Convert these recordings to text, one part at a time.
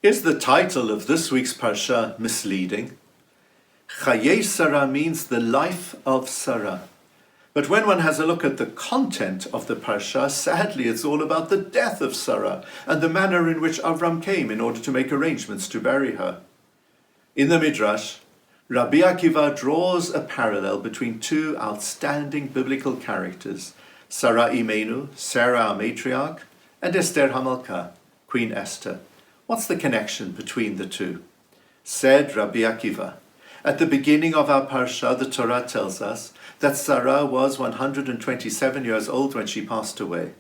Is the title of this week's Parsha misleading? Chayei Sara means the life of Sarah. But when one has a look at the content of the Parsha, sadly it's all about the death of Sarah and the manner in which Avram came in order to make arrangements to bury her. In the Midrash, Rabbi Akiva draws a parallel between two outstanding biblical characters, Sarah Imenu, Sarah our matriarch, and Esther Hamalka, Queen Esther. What's the connection between the two? Said Rabbi Akiva, at the beginning of our Parsha, the Torah tells us that Sarah was 127 years old when she passed away.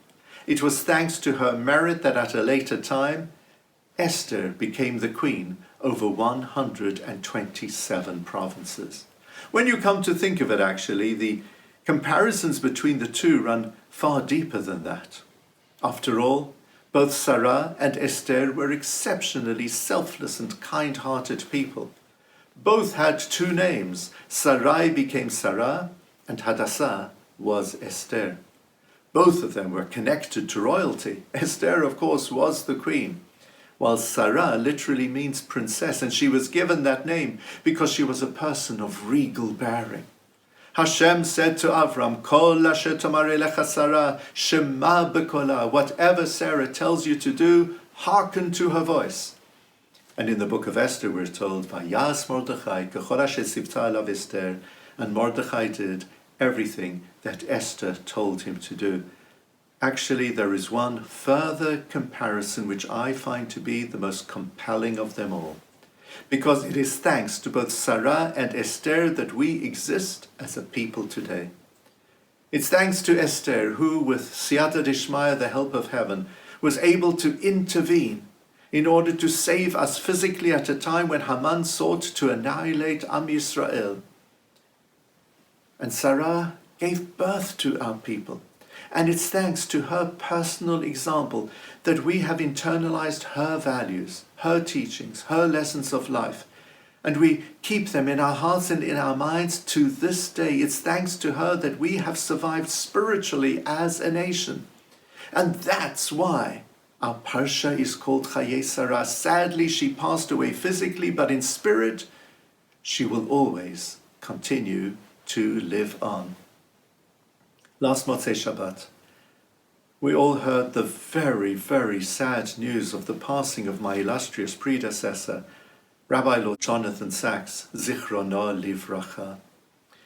It was thanks to her merit that at a later time, Esther became the queen over 127 provinces. When you come to think of it, actually, the comparisons between the two run far deeper than that. After all, both Sarah and Esther were exceptionally selfless and kind-hearted people. Both had two names. Sarai became Sarah, and Hadassah was Esther. Both of them were connected to royalty. Esther, of course, was the queen, while Sarah literally means princess, and she was given that name because she was a person of regal bearing. Hashem said to Avram, Kol asher tomar elecha Sarah, shema bekola. Whatever Sarah tells you to do, hearken to her voice. And in the book of Esther we're told, Vayas Mordechai kechol asher tzivta elav Esther, and Mordechai did everything that Esther told him to do. Actually, there is one further comparison which I find to be the most compelling of them all, because it is thanks to both Sarah and Esther that we exist as a people today. It's thanks to Esther who, with Siyata Dishmaya, the help of heaven, was able to intervene in order to save us physically at a time when Haman sought to annihilate Am Yisrael. And Sarah gave birth to our people. And it's thanks to her personal example that we have internalized her values, her teachings, her lessons of life. And we keep them in our hearts and in our minds to this day. It's thanks to her that we have survived spiritually as a nation. And that's why our Parsha is called Chayei Sara. Sadly, she passed away physically, but in spirit, she will always continue to live on. Last Motzei Shabbat, we all heard the very, very sad news of the passing of my illustrious predecessor, Rabbi Lord Sacks, Zichrono Livracha.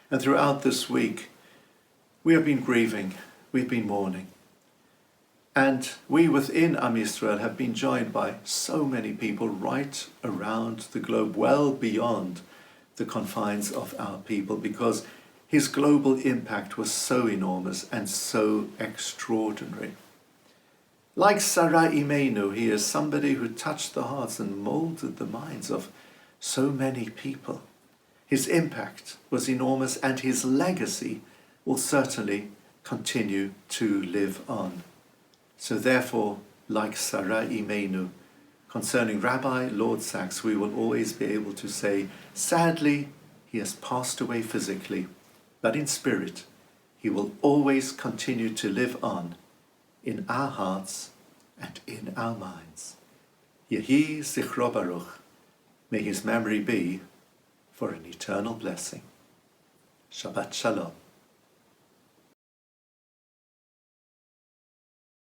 And throughout this week, we have been grieving, we've been mourning. And we within Am Yisrael have been joined by so many people right around the globe, well beyond the confines of our people, because his global impact was so enormous and so extraordinary. Like Sarah Imenu, he is somebody who touched the hearts and molded the minds of so many people. His impact was enormous, and his legacy will certainly continue to live on. So therefore, like Sarah Imenu, concerning Rabbi Lord Sacks, we will always be able to say, sadly, he has passed away physically, but in spirit, he will always continue to live on in our hearts and in our minds. Yehi Zichro Baruch. May his memory be for an eternal blessing. Shabbat Shalom.